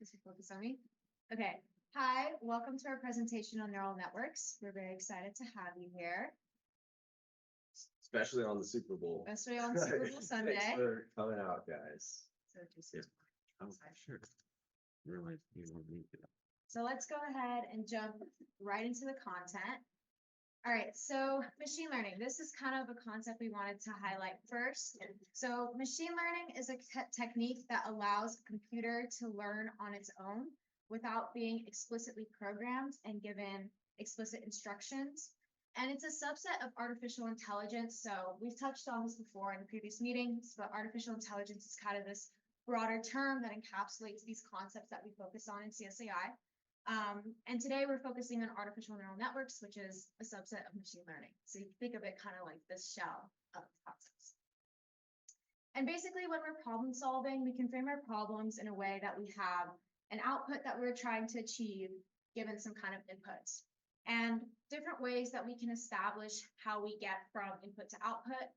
This will focus on me. Okay. Hi, welcome to our presentation on neural networks. We're very excited to have you here, Especially on the Super Bowl. especially on Super Bowl Sunday. Thanks for coming out, guys. So, just- Yeah. Oh, sure. Realize you don't need to. so let's go ahead and jump right into the content. All right, so machine learning. This is kind of a concept we wanted to highlight first. So machine learning is a technique that allows a computer to learn on its own without being explicitly programmed and given explicit instructions. And it's a subset of artificial intelligence. So we've touched on this before in previous meetings, but artificial intelligence is kind of this broader term that encapsulates these concepts that we focus on in CS+AI. And today we're focusing on artificial neural networks, which is a subset of machine learning. So you think of it kind of like this shell of concepts. And basically when we're problem solving, we can frame our problems in a way that we have an output that we're trying to achieve given some kind of inputs. And different ways that we can establish how we get from input to output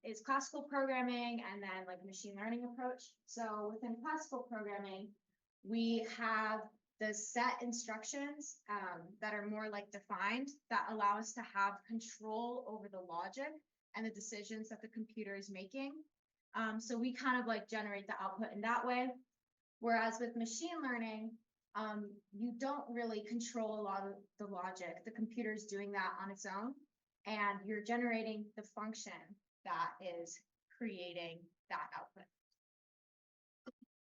is classical programming and then like machine learning approach. So within classical programming, we have the set instructions that are more like defined that allow us to have control over the logic and the decisions that the computer is making. So we kind of like generate the output in that way. Whereas with machine learning, you don't really control a lot of the logic. The computer is doing that on its own, and you're generating the function that is creating that output.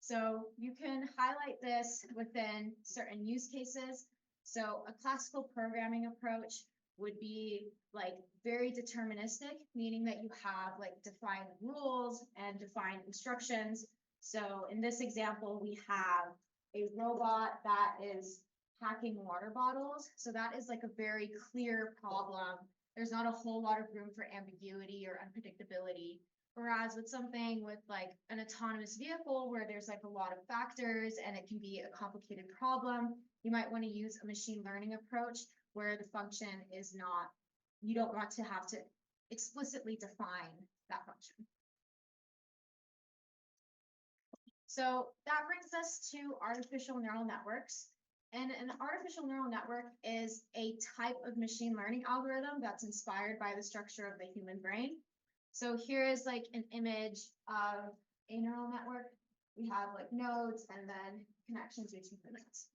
So you can highlight this within certain use cases. So a classical programming approach would be like very deterministic, meaning that you have like defined rules and defined instructions. So in this example, we have a robot that is packing water bottles. So that is like a very clear problem. There's not a whole lot of room for ambiguity or unpredictability. Whereas with something with like an autonomous vehicle where there's like a lot of factors and it can be a complicated problem, you might want to use a machine learning approach where the function is not, you don't want to have to explicitly define that function. So that brings us to artificial neural networks. And an artificial neural network is a type of machine learning algorithm that's inspired by the structure of the human brain. So here is like an image of a neural network. We have like nodes and then connections between the nodes.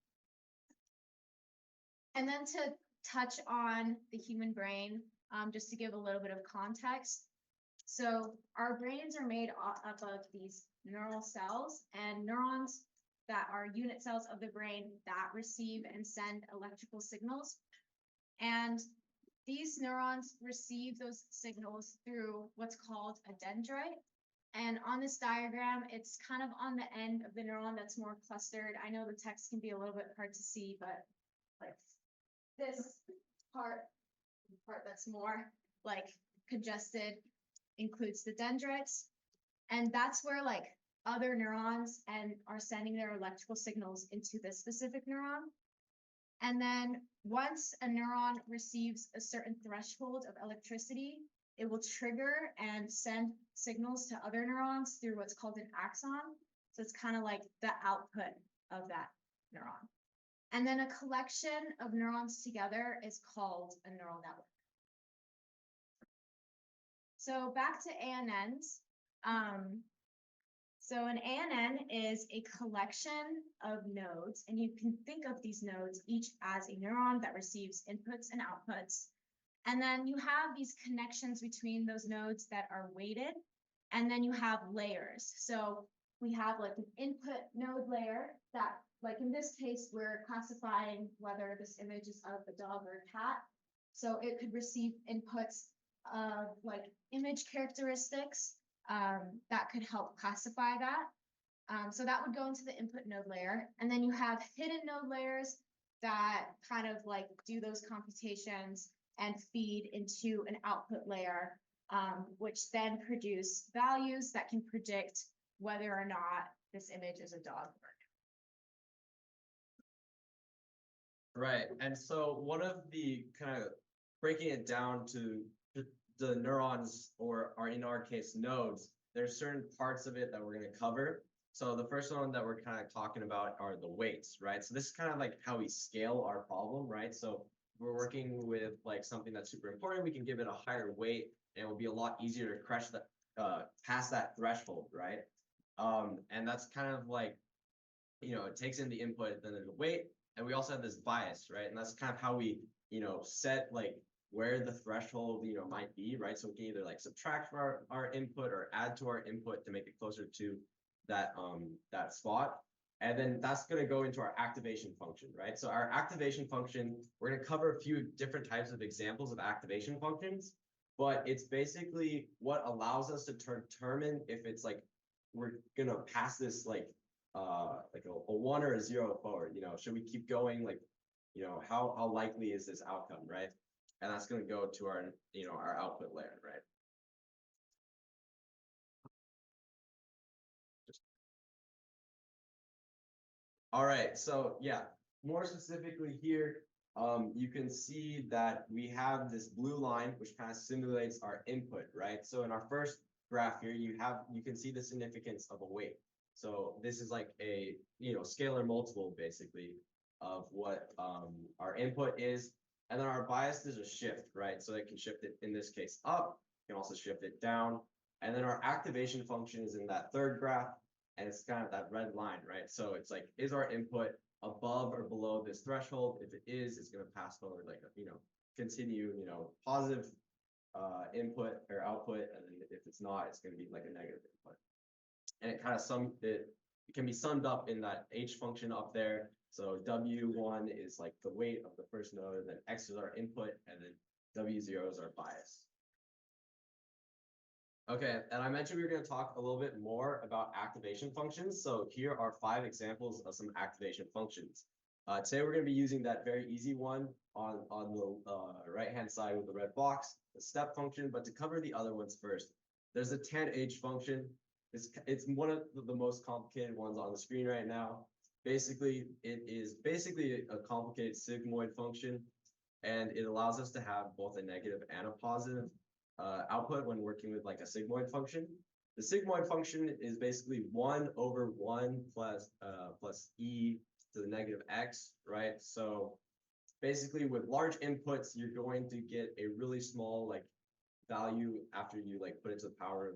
And then to touch on the human brain, just to give a little bit of context. So our brains are made up of these neural cells, and neurons that are unit cells of the brain that receive and send electrical signals. And these neurons receive those signals through what's called a dendrite. And on this diagram, it's kind of on the end of the neuron that's more clustered. I know the text can be a little bit hard to see, but like this part that's more like congested includes the dendrites. And that's where like other neurons and are sending their electrical signals into this specific neuron. And then once a neuron receives a certain threshold of electricity, it will trigger and send signals to other neurons through what's called an axon. So it's kind of like the output of that neuron. And then a collection of neurons together is called a neural network. So back to ANNs. So an ANN is a collection of nodes, and you can think of these nodes each as a neuron that receives inputs and outputs. And then you have these connections between those nodes that are weighted, and then you have layers. So we have like an input node layer that, like in this case, we're classifying whether this image is of a dog or a cat. So it could receive inputs of like image characteristics that could help classify that. So that would go into the input node layer. And then you have hidden node layers that kind of like do those computations and feed into an output layer, which then produce values that can predict whether or not this image is a dog or Right. And so one of the kind of breaking it down to the neurons, or in our case, nodes, there's certain parts of it that we're going to cover. So the first one that we're kind of talking about are the weights, right? So this is kind of like how we scale our problem, right? So if we're working with like something that's super important, we can give it a higher weight and it will be a lot easier to crush that past that threshold, right? And that's kind of like, it takes in the input, then there's a weight, and we also have this bias, right? And that's kind of how we, set like where the threshold, might be, right? So we can either like subtract from our input or add to our input to make it closer to that spot. And then that's going to go into our activation function, right? So our activation function, we're going to cover a few different types of examples of activation functions, but it's basically what allows us to determine if it's like we're going to pass this like a 1 or a 0 forward. Should we keep going? Like, how likely is this outcome, right? And that's going to go to our output layer, right? All right, so yeah, more specifically here, you can see that we have this blue line, which kind of simulates our input, right? So in our first graph here, you can see the significance of a weight. So this is like a scalar multiple basically of what our input is, and then our bias is a shift, right? So it can shift it in this case up, you can also shift it down, and then our activation function is in that third graph, and it's kind of that red line, right? So it's like, is our input above or below this threshold? If it is, it's going to pass forward like continue, positive input or output, and then if it's not, it's going to be like a negative input. And it kind of it can be summed up in that H function up there. So W1 is like the weight of the first node, and then X is our input, and then W0 is our bias. Okay, and I mentioned we were going to talk a little bit more about activation functions. So here are 5 examples of some activation functions. Today we're going to be using that very easy one on the right-hand side with the red box, the step function. But to cover the other ones first, there's a tanh function. It's one of the most complicated ones on the screen right now. Basically, it is basically a complicated sigmoid function, and it allows us to have both a negative and a positive output when working with like a sigmoid function. The sigmoid function is basically 1 over 1 plus e to the negative x, right? So basically with large inputs, you're going to get a really small like value after you like put it to the power of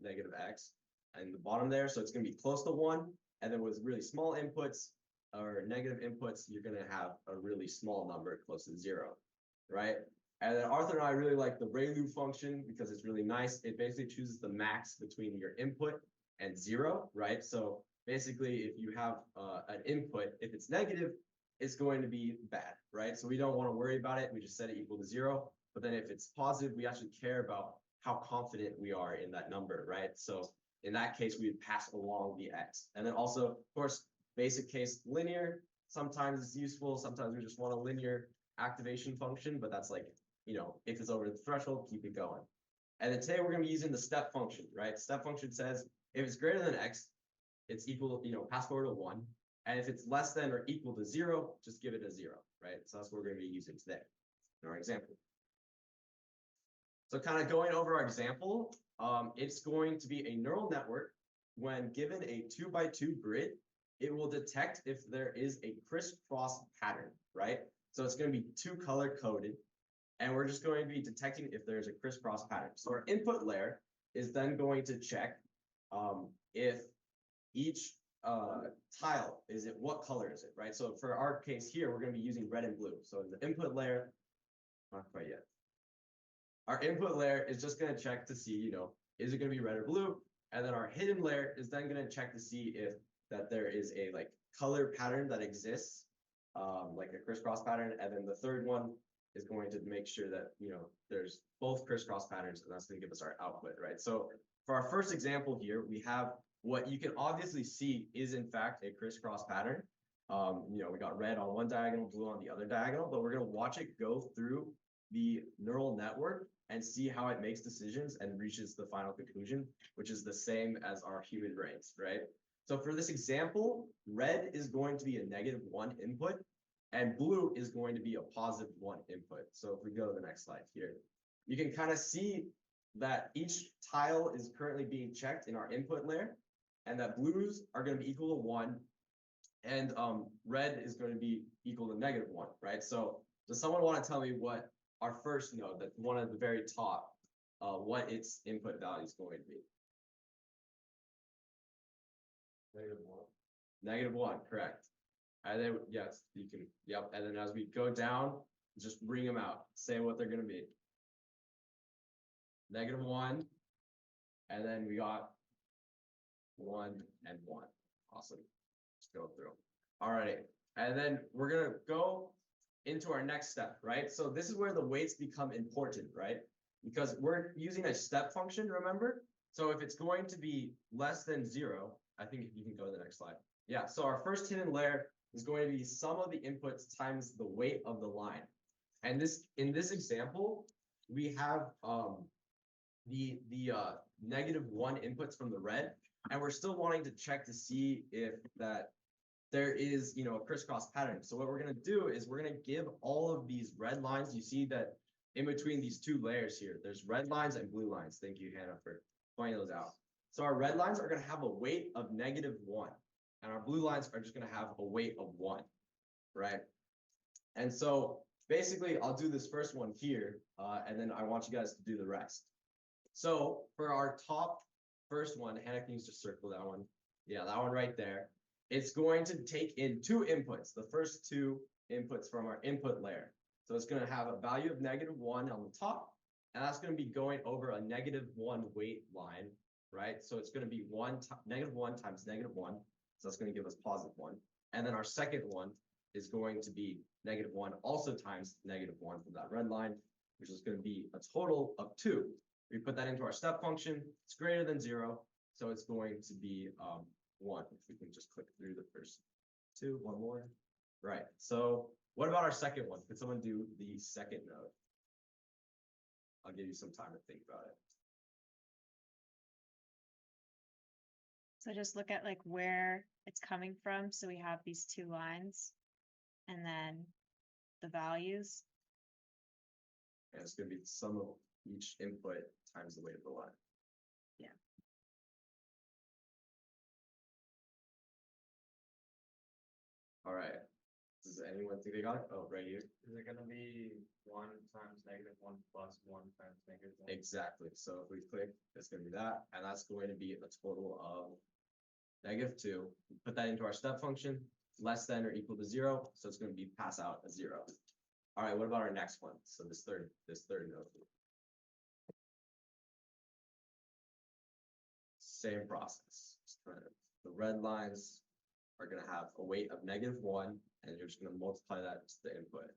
negative x and the bottom there. So it's going to be close to 1. And then with really small inputs or negative inputs, you're going to have a really small number close to 0, right? And then Arthur and I really like the ReLU function because it's really nice. It basically chooses the max between your input and 0, right? So basically, if you have an input, if it's negative, it's going to be bad, right? So we don't want to worry about it. We just set it equal to 0. But then if it's positive, we actually care about how confident we are in that number, right? So in that case, we would pass along the x. And then also, of course, basic case linear. Sometimes it's useful. Sometimes we just want a linear activation function, but that's like, if it's over the threshold, keep it going. And then today we're going to be using the step function, right? Step function says if it's greater than x, it's equal, pass forward to 1. And if it's less than or equal to 0, just give it a 0, right? So that's what we're going to be using today in our example. So kind of going over our example, it's going to be a neural network. When given a 2x2 grid, it will detect if there is a crisscross pattern, right? So it's going to be 2 color coded. And we're just going to be detecting if there's a crisscross pattern. So our input layer is then going to check if each tile what color is it, right? So for our case here, we're going to be using red and blue. So in the input layer, not quite yet. Our input layer is just going to check to see, is it going to be red or blue? And then our hidden layer is then going to check to see if that there is a like color pattern that exists, like a crisscross pattern. And then the third one is going to make sure that there's both crisscross patterns, and that's going to give us our output, right? So for our first example here, we have what you can obviously see is in fact a crisscross pattern. We got red on one diagonal, blue on the other diagonal, but we're going to watch it go through the neural network and see how it makes decisions and reaches the final conclusion, which is the same as our human brains, right? So for this example, red is going to be a -1 input, and blue is going to be a +1 input. So if we go to the next slide here, you can kind of see that each tile is currently being checked in our input layer. and that blues are going to be equal to 1, and red is going to be equal to -1, right? So does someone want to tell me what our first node, that one at the very top, what its input value is going to be? -1, correct. And then, yes, you can, yep. And then as we go down, just bring them out, say what they're going to be. -1, and then we got 1 and 1. Awesome. Let's go through. All right. And then we're going to go into our next step, right? So this is where the weights become important, right? Because we're using a step function, remember? So if it's going to be less than 0, I think you can go to the next slide. Yeah, so our first hidden layer is going to be sum of the inputs times the weight of the line. And in this example, we have the -1 inputs from the red, and we're still wanting to check to see if that there is, you know, a crisscross pattern. So what we're going to do is we're going to give all of these red lines. You see that in between these two layers here, there's red lines and blue lines. Thank you, Hannah, for pointing those out. So our red lines are going to have a weight of -1, and our blue lines are just going to have a weight of 1, right? And so basically, I'll do this first one here, and then I want you guys to do the rest. So for our top first one, Hannah, can you just circle that one? Yeah, that one right there. It's going to take in 2 inputs, the first 2 inputs from our input layer. So it's going to have a value of -1 on the top, and that's going to be going over a -1 weight line, right? So it's going to be -1 times -1. So that's going to give us +1. And then our second one is going to be -1 also times -1 from that red line, which is going to be a total of 2. We put that into our step function. It's greater than 0, so it's going to be 1. If we can just click through the first 2, one more. Right. So what about our second one? Could someone do the second node? I'll give you some time to think about it. So just look at like where it's coming from. So we have these 2 lines and then the values. And it's going to be the sum of each input times the weight of the line. Yeah. All right. Does anyone think they got it? Oh, right here. Is it gonna be 1 times -1 plus 1 times -1? Exactly. So if we click, it's going to be that, and that's going to be a total of -2. Put that into our step function, less than or equal to 0. So it's going to be pass out a 0. All right. What about our next one? So this third node. Same process. The red lines are going to have a weight of -1, and you're just going to multiply that to the input.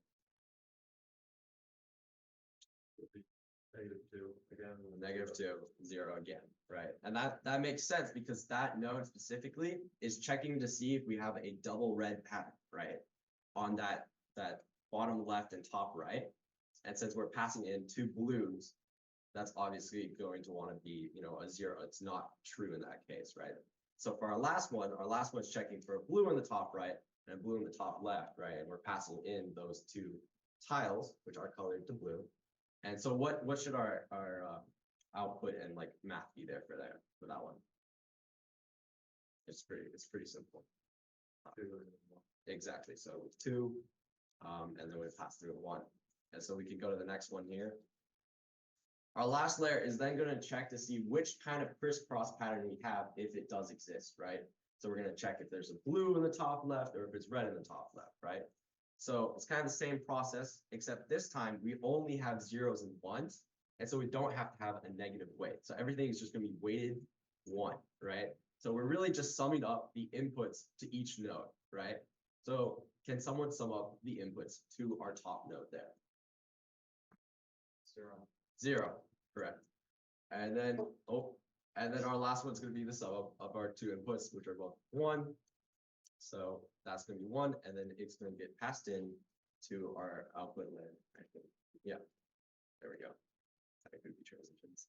-2 again. -2, 0 again, right? And that makes sense because that node specifically is checking to see if we have a double red pattern, right? On that bottom left and top right. And since we're passing in 2 blues, that's obviously going to want to be, you know, a 0. It's not true in that case, right? So for our last one's checking for a blue in the top right and a blue in the top left, right? And we're passing in those 2 tiles, which are colored to blue. And so what should our output and like math be there for that one? It's pretty simple. Exactly. So with 2, and then we pass through 1. And so we can go to the next one here. Our last layer is then going to check to see which kind of crisscross pattern we have if it does exist, right? So we're going to check if there's a blue in the top left or if it's red in the top left, right? So it's kind of the same process, except this time we only have 0s and 1s. And so we don't have to have a negative weight. So everything is just going to be weighted 1, right? So we're really just summing up the inputs to each node, right? So can someone sum up the inputs to our top node there? 0, correct. And then, our last one's going to be the sum of our 2 inputs, which are both 1. So that's going to be 1, and then it's going to get passed in to our output layer. I think. Yeah, there we go. That could be transitions.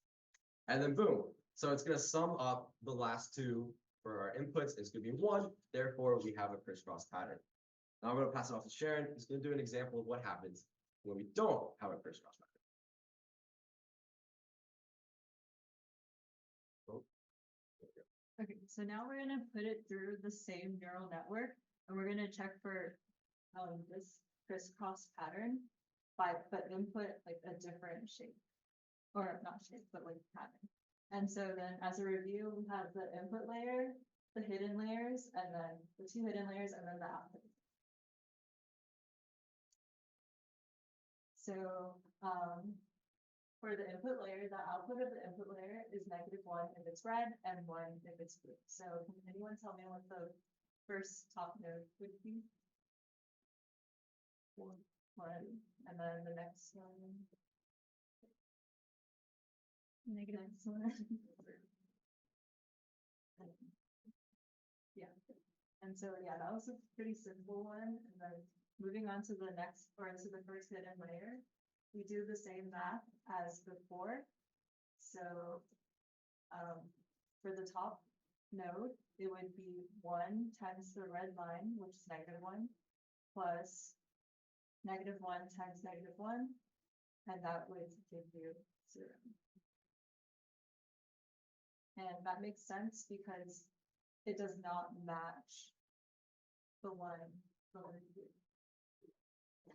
And then boom. So it's going to sum up the last 2 for our inputs. It's going to be 1. Therefore, we have a crisscross pattern. Now I'm going to pass it off to Sharon, who's going to do an example of what happens when we don't have a crisscross pattern. Okay, so now we're gonna put it through the same neural network, and we're gonna check for, this crisscross pattern, but input like a different shape. Or not shape, but like pattern. And so then as a review, we have the input layer, the hidden layers, and then the two hidden layers, and then the output. So, for the input layer, the output of the input layer is -1 if it's red and 1 if it's blue. So can anyone tell me what the first top node would be? One, and then the next one. Next one. Yeah, and so, yeah, that was a pretty simple one, and then moving on to the next, or to the first hidden layer, we do the same math as before. So, for the top node, it would be 1 times the red line, which is -1, plus -1 times -1, and that would give you 0. And that makes sense because it does not match the one over here.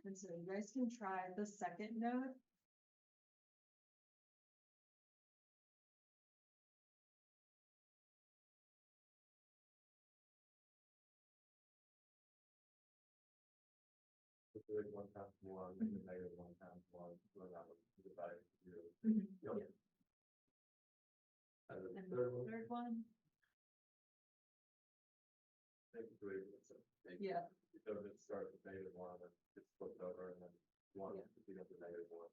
And so you guys can try the second node. It's like 1 times 1, and then -1 times 1, so that would be divided by 0. Yeah. And then And the the third one, third one, take 3, so yeah, because it starts with -1, and it's flipped over, and then 1 Yeah. becomes a -1.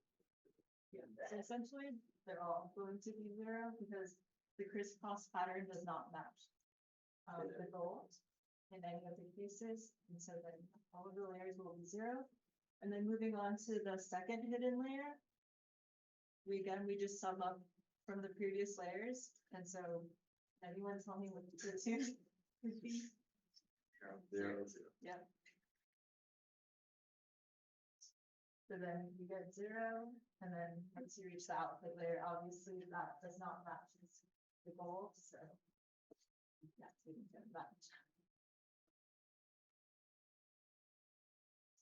yeah. So essentially, they're all going to be 0 because the crisscross pattern does not match the gold in any of the cases, and so then all of the layers will be 0. And then moving on to the second hidden layer, we just sum up from the previous layers, and so anyone tell me what the two would be? 0, 0. Yeah. So then you get 0, and then once you reach the output layer, obviously that does not match the gold, so that's we can match.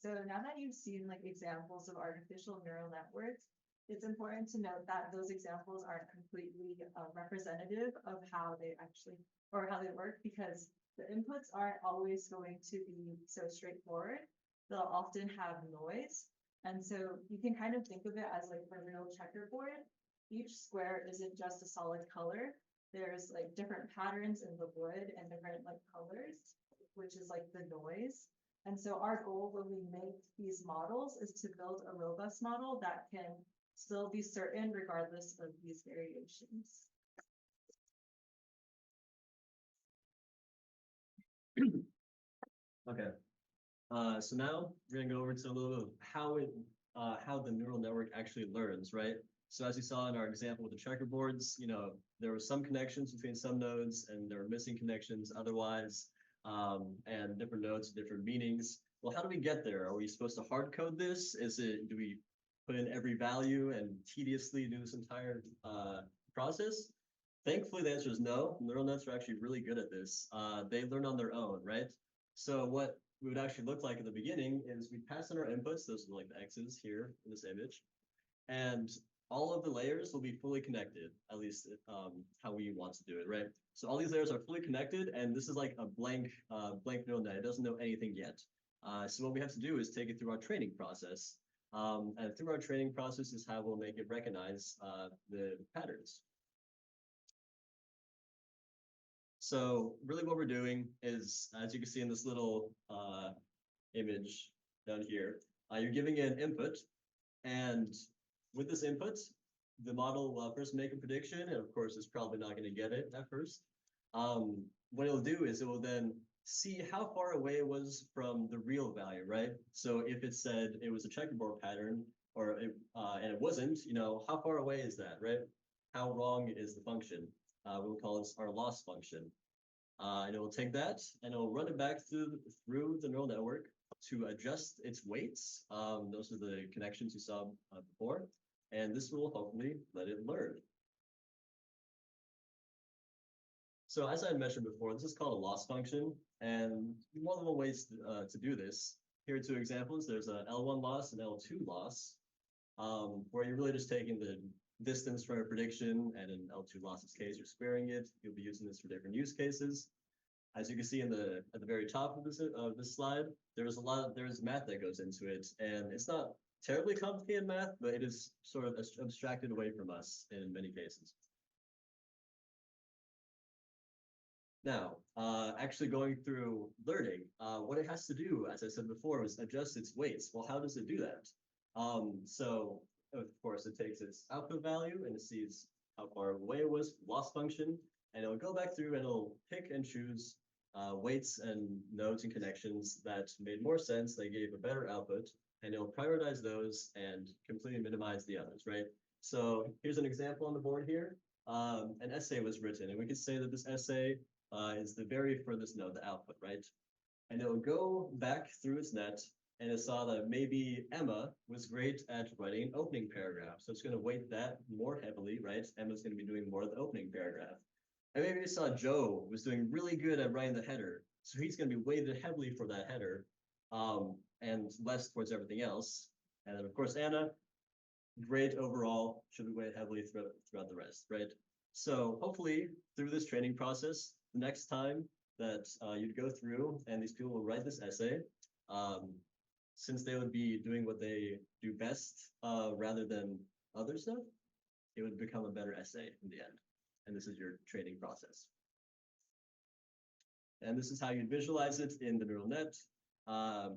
So now that you've seen like examples of artificial neural networks, it's important to note that those examples aren't completely representative of how they actually, or how they work, because the inputs aren't always going to be so straightforward. They'll often have noise. And so you can kind of think of it as like a real checkerboard. Each square isn't just a solid color. There's like different patterns in the wood and different like colors, which is like the noise. And so our goal when we make these models is to build a robust model that can still be certain regardless of these variations. Okay. So now we're gonna go over to a little bit of how the neural network actually learns, right? So as you saw in our example with the checkerboards, there were some connections between some nodes and there were missing connections otherwise, and different nodes, different meanings. Well, how do we get there? Are we supposed to hard code this? Do we put in every value and tediously do this entire process? Thankfully, the answer is no. Neural nets are actually really good at this. They learn on their own, right? So what we would actually look like in the beginning is we pass in our inputs, those are like the X's here in this image, and all of the layers will be fully connected, at least how we want to do it, right? So all these layers are fully connected, and this is like a blank neural net. It doesn't know anything yet. So what we have to do is take it through our training process. And through our training process is how we'll make it recognize the patterns. So really what we're doing is, as you can see in this little image down here, you're giving it an input, and with this input, the model will first make a prediction, and of course it's probably not going to get it at first. What it'll do is it will then see how far away it was from the real value, right? So if it said it was a checkerboard pattern, and it wasn't, how far away is that, right? How wrong is the function? We'll call this our loss function. And it will take that and it will run it back through the neural network to adjust its weights. Those are the connections you saw before. And this will hopefully let it learn. So as I mentioned before, this is called a loss function, and multiple ways to do this. Here are two examples. There's a L1 loss and L2 loss, where you're really just taking the distance from a prediction, and in L2 loss's case, you're squaring it. You'll be using this for different use cases. As you can see at the very top of this slide, there's math that goes into it, and it's not terribly complicated math, but it is sort of abstracted away from us in many cases. Now, actually going through learning, what it has to do, as I said before, is adjust its weights. Well, how does it do that? So of course, it takes its output value and it sees how far away it was, loss function, and it'll go back through and it'll pick and choose weights and nodes and connections that made more sense, they gave a better output, and it'll prioritize those and completely minimize the others, right? So here's an example on the board here. An essay was written, and we could say that this essay is the very furthest node, the output, right? And it'll go back through its net, and it saw that maybe Emma was great at writing an opening paragraph. So it's going to weight that more heavily, right? Emma's going to be doing more of the opening paragraph. And maybe it saw Joe was doing really good at writing the header. So he's going to be weighted heavily for that header, and less towards everything else. And then of course, Anna, great overall, should be weighted heavily throughout the rest, right? So hopefully through this training process, the next time that you'd go through and these people will write this essay, since they would be doing what they do best rather than other stuff, it would become a better essay in the end. And this is your training process. And this is how you visualize it in the neural net.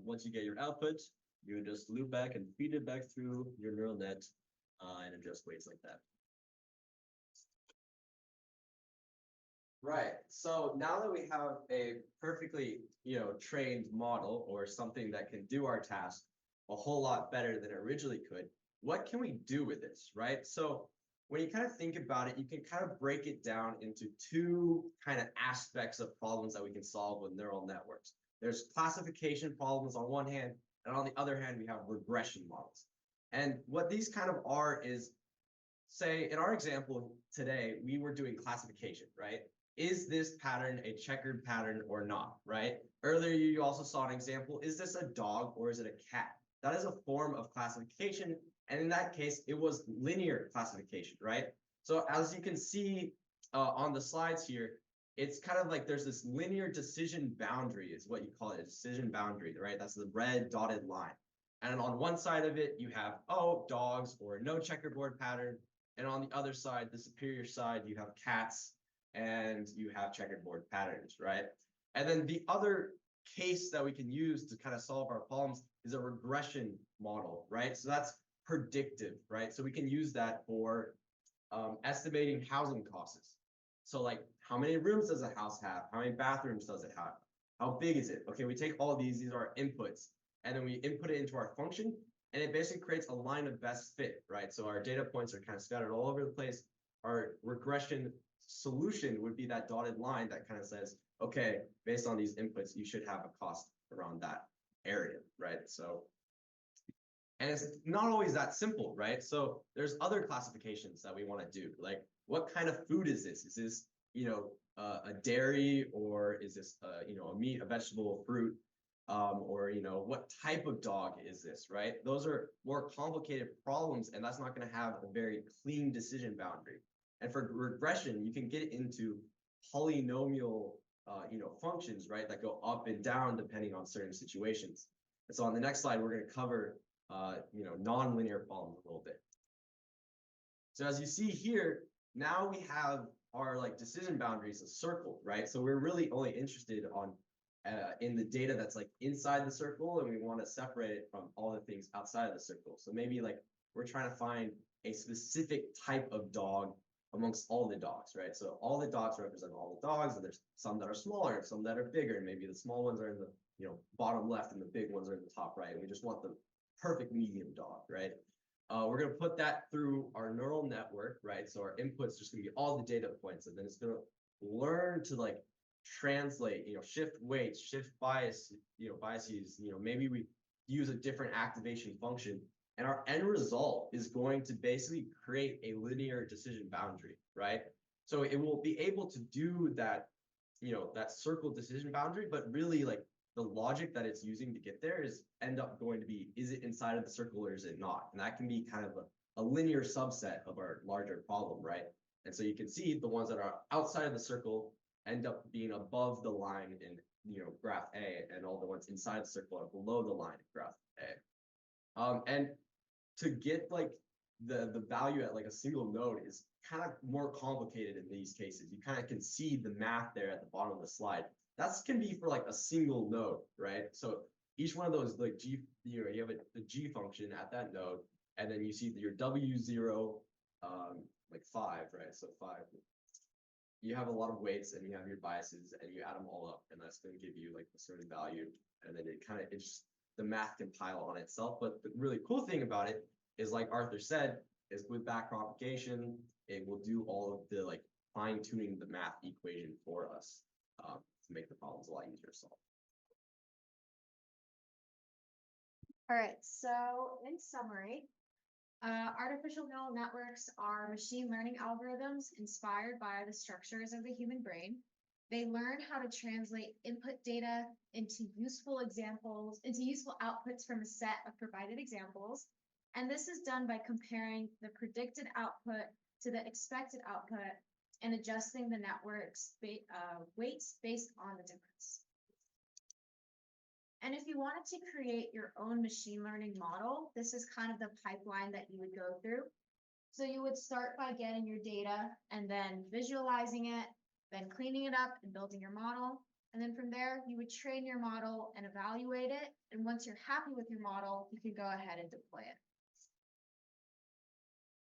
Once you get your output, you would just loop back and feed it back through your neural net and adjust weights like that. Right. So now that we have a perfectly, trained model or something that can do our task a whole lot better than it originally could, what can we do with this, right? So when you kind of think about it, you can kind of break it down into two kind of aspects of problems that we can solve with neural networks. There's classification problems on one hand, and on the other hand, we have regression models. And what these kind of are is, say, in our example today, we were doing classification, right? Is this pattern a checkered pattern or not, right? Earlier, you also saw an example. Is this a dog or is it a cat? That is a form of classification. And in that case, it was linear classification, right? So as you can see on the slides here, it's kind of like there's this linear decision boundary is what you call it, a decision boundary, right? That's the red dotted line. And on one side of it, you have, dogs or no checkerboard pattern. And on the other side, the superior side, you have cats and you have checkerboard patterns, right? And then the other case that we can use to kind of solve our problems is a regression model, right? So that's predictive, right? So we can use that for estimating housing costs. So like, how many rooms does a house have? How many bathrooms does it have? How big is it? Okay, we take all these are our inputs, and then we input it into our function, and it basically creates a line of best fit, right? So our data points are kind of scattered all over the place. Our regression solution would be that dotted line that kind of says, okay, based on these inputs, you should have a cost around that area, right? So, and it's not always that simple, right? So there's other classifications that we want to do, like what kind of food is this? Is this, a dairy, or is this, a meat, a vegetable, fruit, or what type of dog is this, right? Those are more complicated problems, and that's not going to have a very clean decision boundary. And for regression, you can get into polynomial, functions, right, that go up and down depending on certain situations. And so on the next slide, we're going to cover, nonlinear problems a little bit. So as you see here, now we have our decision boundaries circled, right? So we're really only interested on in the data that's inside the circle, and we want to separate it from all the things outside of the circle. So maybe we're trying to find a specific type of dog amongst all the dogs, right? So all the dots represent all the dogs, and there's some that are smaller and some that are bigger, and maybe the small ones are in the bottom left and the big ones are in the top right. And we just want the perfect medium dog, right? We're going to put that through our neural network, right? So our input's just going to be all the data points, and then it's going to learn to translate, shift weights, shift biases, maybe we use a different activation function, and our end result is going to basically create a linear decision boundary, right? So it will be able to do that, that circle decision boundary, but really like the logic that it's using to get there is end up going to be, is it inside of the circle or is it not? And that can be kind of a linear subset of our larger problem, right? And so you can see the ones that are outside of the circle end up being above the line in, graph A, and all the ones inside the circle are below the line in graph A. And to get like the value at like a single node is kind of more complicated in these cases. You kind of can see the math there at the bottom of the slide. That's can be for like a single node, right? So each one of those like you have a G function at that node, and then you see your W0, like 5, right? So 5. You have a lot of weights and you have your biases and you add them all up, and that's going to give you like a certain value. And then it's just the math can pile on itself. But the really cool thing about it is, like Arthur said, is with backpropagation, it will do all of the like fine tuning the math equation for us to make the problems a lot easier to solve. All right, so in summary, artificial neural networks are machine learning algorithms inspired by the structures of the human brain. They learn how to translate input data into useful examples, into useful outputs from a set of provided examples. And this is done by comparing the predicted output to the expected output and adjusting the network's weights based on the difference. And if you wanted to create your own machine learning model, this is kind of the pipeline that you would go through. So you would start by getting your data and then visualizing it, then cleaning it up and building your model. And then from there, you would train your model and evaluate it. And once you're happy with your model, you can go ahead and deploy it.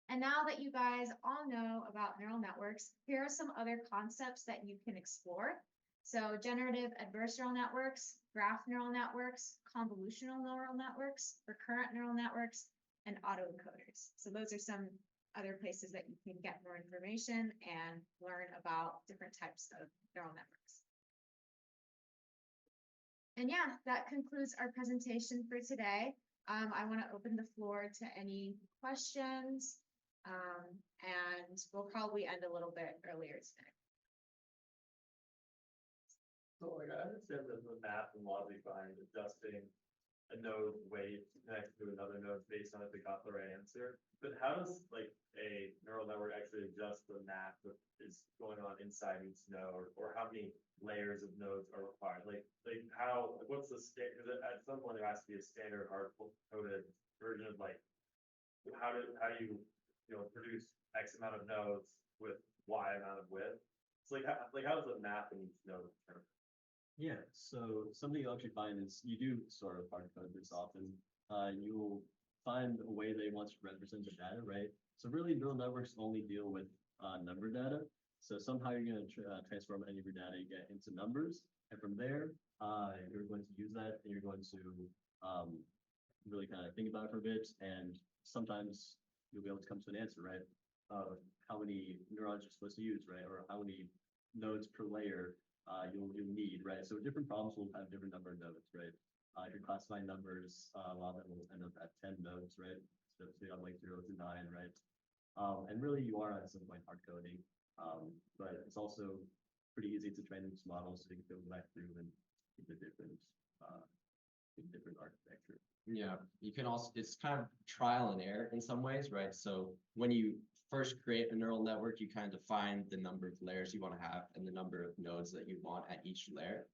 And now that you guys all know about neural networks, here are some other concepts that you can explore. So generative adversarial networks, graph neural networks, convolutional neural networks, recurrent neural networks, and autoencoders. So those are some other places that you can get more information and learn about different types of neural networks. And yeah, that concludes our presentation for today. I want to open the floor to any questions, and we'll probably end a little bit earlier today. So like I understand the math and logic behind adjusting a node weight next to another node based on if they got the right answer. But how does like a neural network actually adjust the math that is going on inside each node, or how many layers of nodes are required? Like how, what's the standard? Because at some point there has to be a standard hard-coded version of like how do you produce X amount of nodes with Y amount of width? It's like how does the math in each node determine? Yeah, so something you'll actually find is you do sort of hard code this often. You'll find a way they want to represent the data, right? So really neural networks only deal with number data. So somehow you're going to transform any of your data you get into numbers. And from there, you're going to use that and you're going to really kind of think about it for a bit. And sometimes you'll be able to come to an answer, right? How many neurons you're supposed to use, right? Or how many nodes per layer you'll need, right? So different problems will have different number of nodes, right? If you're classifying numbers, a lot of them will end up at 10 nodes, right? So you have like 0 to 9, right? And really you are at some point hard coding, but it's also pretty easy to train these models so you can go back through and get the different architecture. Yeah, you can also, it's kind of trial and error in some ways, right? So when you first create a neural network, you kind of define the number of layers you want to have and the number of nodes that you want at each layer.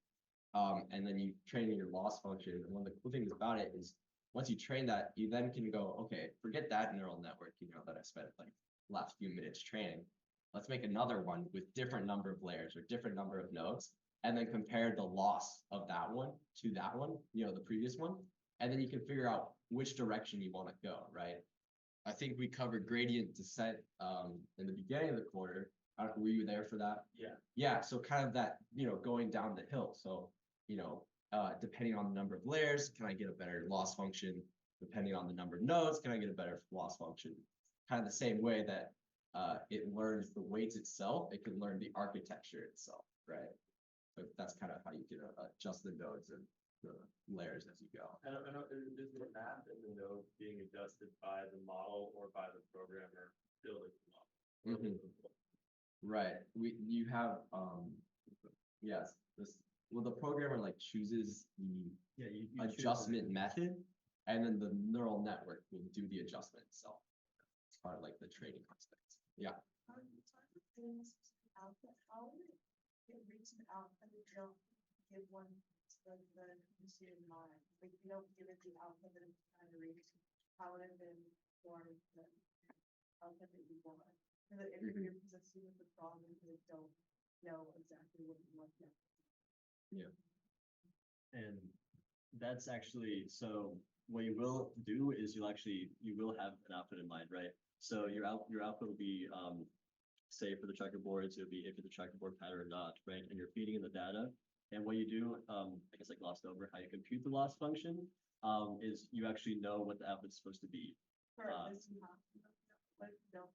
And then you train your loss function. And one of the cool things about it is once you train that, you then can go, okay, forget that neural network, that I spent like last few minutes training. Let's make another one with different number of layers or different number of nodes, and then compare the loss of that one to that one, the previous one. And then you can figure out which direction you want to go, right? I think we covered gradient descent in the beginning of the quarter. Were you there for that? Yeah. Yeah, so kind of that, going down the hill. So, depending on the number of layers, can I get a better loss function? Depending on the number of nodes, can I get a better loss function? Kind of the same way that it learns the weights itself, it can learn the architecture itself, right? So that's kind of how you can adjust the nodes and the layers as you go. I don't know, is the math in the node being adjusted by the model or by the programmer building the model? Right, you have, yes, well, the programmer like chooses the Yeah, you choose the- adjustment method, and then the neural network will do the adjustment itself. It's part of like the training aspect. Yeah, Output, how would it reach an output if you don't give one the machine in mind? Like, you don't give it the output that it's trying to reach, how would it then form the output that you want? And if you're presented with the problem, they don't know exactly what you want them. And that's actually, so what you will do is you will have an output in mind, right? So your output will be, say for the checkerboards, it would be if it's a checkerboard pattern or not, right? And you're feeding in the data. And what you do, I guess I glossed over how you compute the loss function, is you actually know what the output's supposed to be. For this, you have, like, you don't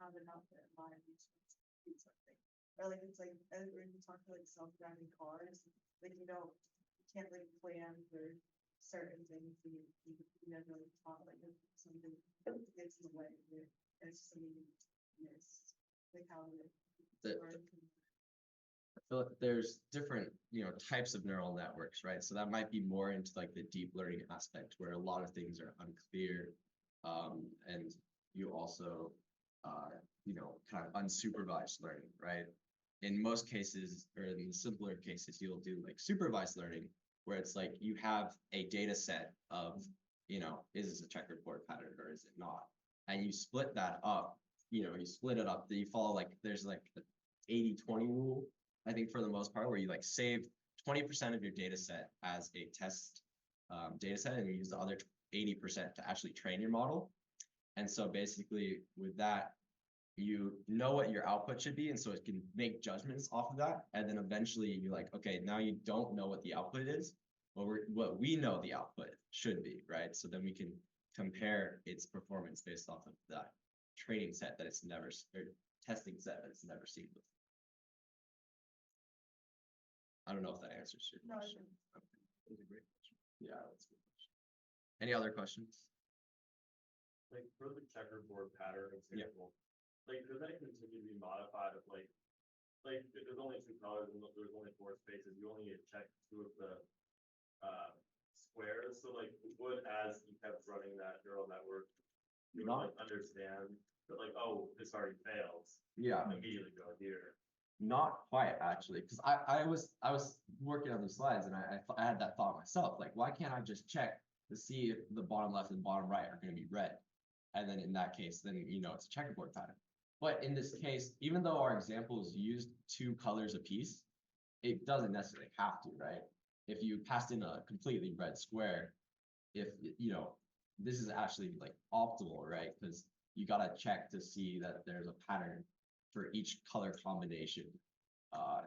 have an output in mind, you just want to do something. Or like, it's like, as when you talk to like self-driving cars, like, you can't like plan for certain things, you never really talk like if something gets in the way, and it's something you miss, like how it The- works. I feel like there's different, types of neural networks, right? So that might be more into like the deep learning aspect where a lot of things are unclear. And you also, kind of unsupervised learning, right? In most cases, or in the simpler cases, you'll do like supervised learning, where it's like you have a data set of, is this a checkerboard pattern or is it not? And you split that up, you split it up, that you follow like, there's like the 80-20 rule, I think for the most part, where you like save 20% of your data set as a test data set, and you use the other 80% to actually train your model. And so basically with that, you know what your output should be, and so it can make judgments off of that. And then eventually you're like, okay, now you don't know what the output is, but what we know the output should be, right? So then we can compare its performance based off of that training set that it's never, or testing set that it's never seen before. I don't know if that answers your No, I question. That was a great question. Yeah, that's a good question. Any other questions? Like for the checkerboard pattern example, like does that continue to be modified if like if there's only two colors and there's only four spaces, you only check two of the squares. So like would, as you kept running that neural network, you would like understand that like, oh, this already fails, Yeah. immediately go here. Not quite actually, because I was working on these slides and I had that thought myself, like why can't I just check to see if the bottom left and bottom right are going to be red, and then in that case then it's a checkerboard pattern. But in this case, even though our examples used two colors apiece, it doesn't necessarily have to, right? If you passed in a completely red square, if this is actually like optimal, right? Because you gotta check to see that there's a pattern for each color combination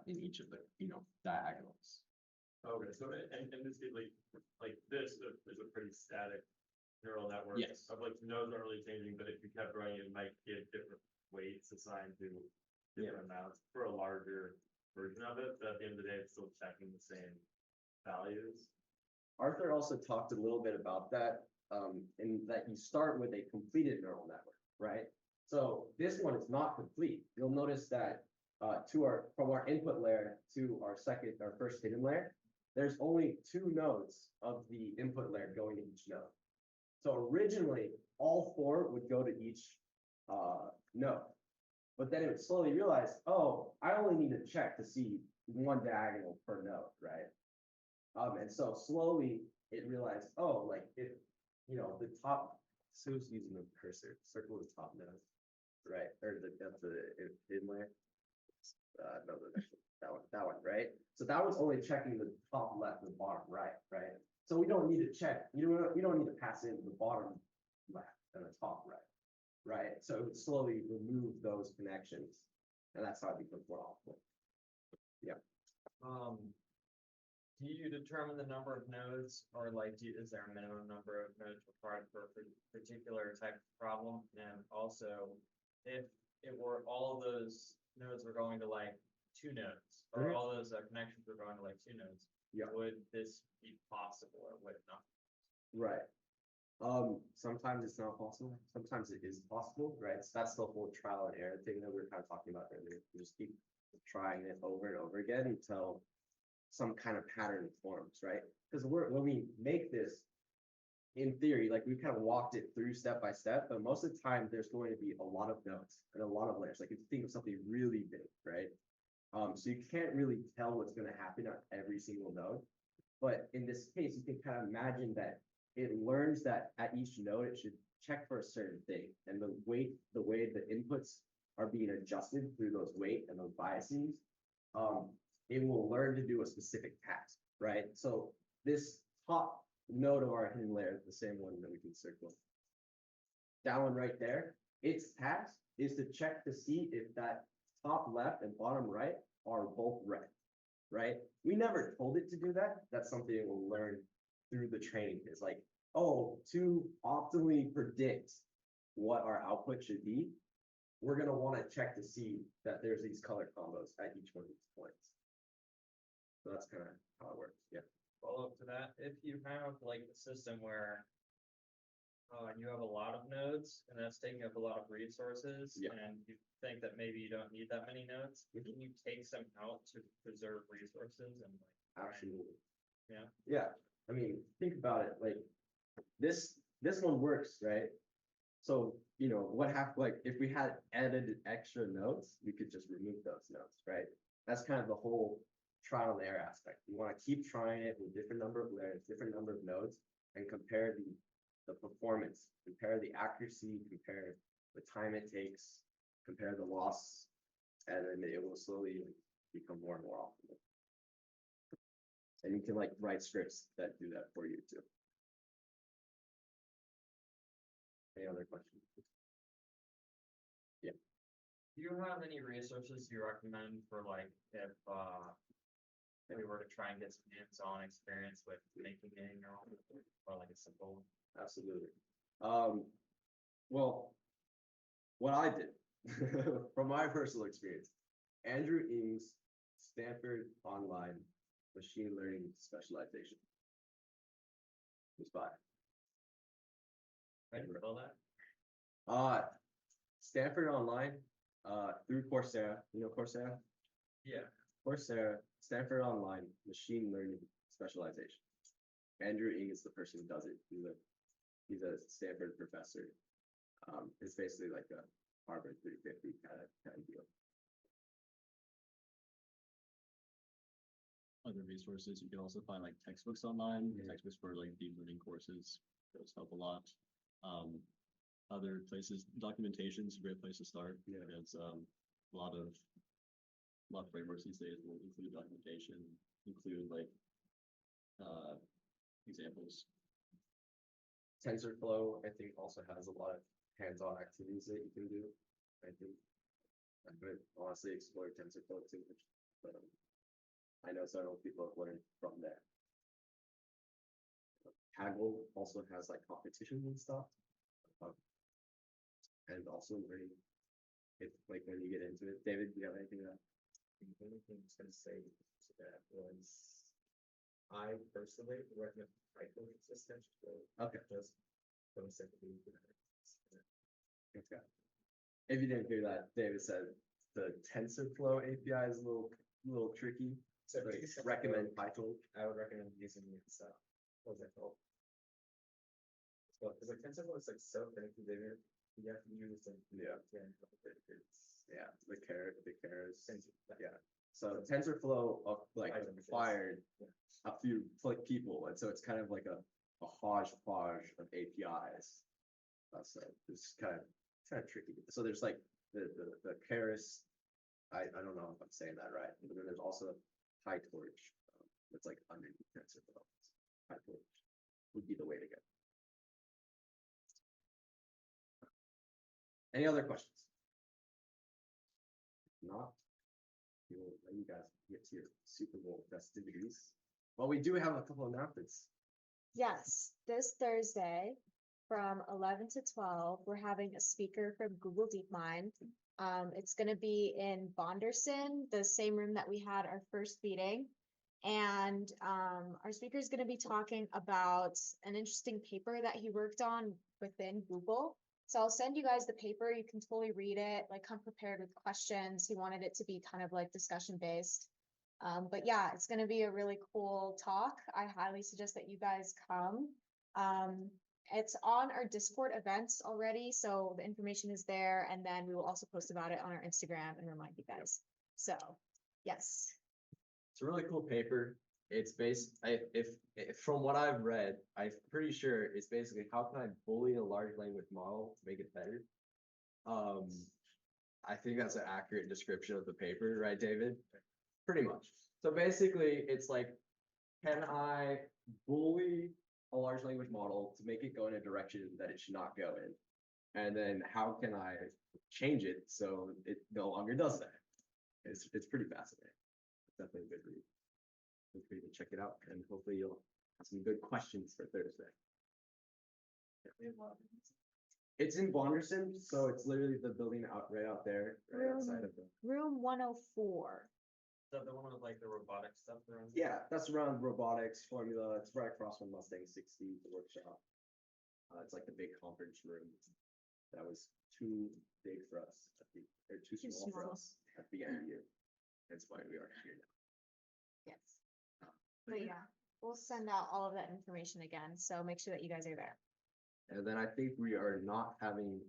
in each of the diagonals. Okay, so in this case, like this is a pretty static neural network. Yes. Of like nodes aren't really changing, but if you kept running, it might give different weights assigned to different amounts for a larger version of it. But at the end of the day, it's still checking the same values. Arthur also talked a little bit about that, in that you start with a completed neural network, right? So this one is not complete. You'll notice that from our input layer to our first hidden layer, there's only two nodes of the input layer going to each node. So originally, all four would go to each node, but then it would slowly realize, oh, I only need to check to see one diagonal per node, right? And so slowly it realized, oh, like if the top, so it's using the cursor, circle the top node, right? Or that's the hidden layer. No, that one, right? So that was only checking the top left and the bottom right, right? So we don't need to check, we don't need to pass in the bottom left and the top right? So it would slowly remove those connections, and that's how it becomes more optimal. Yeah. Do you determine the number of nodes, or like, is there a minimum number of nodes required for a particular type of problem? And also, if it were all of those nodes were going to like two nodes, or all those connections were going to like two nodes, Yeah. would this be possible or would it not? Right. Sometimes it's not possible, sometimes it is possible, right? So that's the whole trial and error thing that we were kind of talking about earlier. You just keep trying it over and over again until some kind of pattern forms, right? Because when we make this, in theory, like we kind of walked it through step by step, but most of the time there's going to be a lot of nodes and a lot of layers. Like if you think of something really big, right? So you can't really tell what's going to happen on every single node. But in this case, you can kind of imagine that it learns that at each node, it should check for a certain thing. And the way the inputs are being adjusted through those weight and those biases, it will learn to do a specific task, right? So this top node of our hidden layer, the same one that we can circle, that one right there, its task is to check to see if that top left and bottom right are both red, right? We never told it to do that. That's something it will learn through the training. It's like, oh, to optimally predict what our output should be, we're going to want to check to see that there's these color combos at each one of these points. So that's kind of how it works. Yeah. Follow up to that, if you have like a system where you have a lot of nodes and that's taking up a lot of resources, Yeah. and you think that maybe you don't need that many nodes, can you take some out to preserve resources and like? Absolutely. Yeah. Yeah. I mean, think about it. Like this one works, right? So, you know, what happened, like if we had added extra nodes, we could just remove those nodes, right? That's kind of the whole trial and error aspect. You want to keep trying it with different number of layers, different number of nodes, and compare the performance, compare the accuracy, compare the time it takes, compare the loss, and then it will slowly become more and more optimal. And you can like write scripts that do that for you too. Any other questions? Yeah. Do you have any resources you recommend for like if we were to try and get some hands-on experience with making a neural network, or like a simple? Absolutely. Well, what I did from my personal experience, Andrew Ng's Stanford Online Machine Learning Specialization was by. Right, for all that? Stanford Online, through Coursera, you know Coursera? Yeah. Coursera, Stanford Online Machine Learning Specialization. Andrew Ng is the person who does it. He's a Stanford professor. It's basically like a Harvard 350 kind of deal. Other resources, you can also find like textbooks online, textbooks for like deep learning courses, those help a lot. Other places, documentation is a great place to start. Yeah. There's a lot of frameworks these days will include documentation, include like examples. TensorFlow, I think, also has a lot of hands-on activities that you can do. I think I could honestly explore TensorFlow too much, but I know several people have learned from there. Kaggle also has like competitions and stuff, and also learning. If like when you get into it, David, do you have anything to add? The only thing I was gonna say to that was, I personally recommend Python systems. Okay. Just for the sake of being good. Thanks, guys. If you didn't hear that, David said the TensorFlow API is a little tricky. So But recommend Python. I would recommend using it. What's it called? Well, because like TensorFlow is like so finicky, you have to use them. Yeah. Yeah, the carrots. Yeah. So TensorFlow like Python is- acquired yeah. a few like people, and so it's kind of like a hodgepodge of APIs. So it's kind of tricky. So there's like the Keras. I don't know if I'm saying that right, but then there's also PyTorch. That's like underneath TensorFlow. PyTorch would be the way to go. Any other questions? If not, we'll let you guys get to your Super Bowl festivities. Well, we do have a couple of announcements. Yes, this Thursday from 11 to 12, we're having a speaker from Google DeepMind. It's going to be in Bonderson, the same room that we had our first meeting. And our speaker is going to be talking about an interesting paper that he worked on within Google. So I'll send you guys the paper. You can totally read it, like come prepared with questions. He wanted it to be kind of like discussion based. But yeah, it's going to be a really cool talk. I highly suggest that you guys come. It's on our Discord events already, so the information is there, and then we will also post about it on our Instagram and remind you guys. So, yes. It's a really cool paper. It's if from what I've read, I'm pretty sure it's basically how can I bully a large language model to make it better. I think that's an accurate description of the paper, right, David? Pretty much. So basically, it's like, can I bully a large language model to make it go in a direction that it should not go in? And then how can I change it so it no longer does that? It's pretty fascinating. It's definitely a good read. Feel free to check it out, and hopefully you'll have some good questions for Thursday. It's in Bonderson, so it's literally the building right out there, right outside of the. Room 104. Is that the one with like the robotic stuff around? Yeah, that's around robotics formula. It's right across from Mustang 60, the workshop. It's like the big conference room. That was too big for us, or too Too small for small. us at the beginning of the year. That's why we are here now. Yes. But yeah, we'll send out all of that information again, so make sure that you guys are there. And then I think we are not having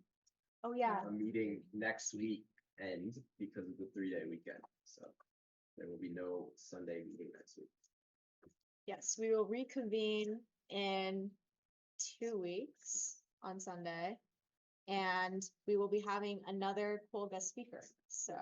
Oh, yeah. a meeting next week end because of the 3-day weekend. So there will be no Sunday meeting next week. Yes, we will reconvene in 2 weeks on Sunday. And we will be having another cool guest speaker. So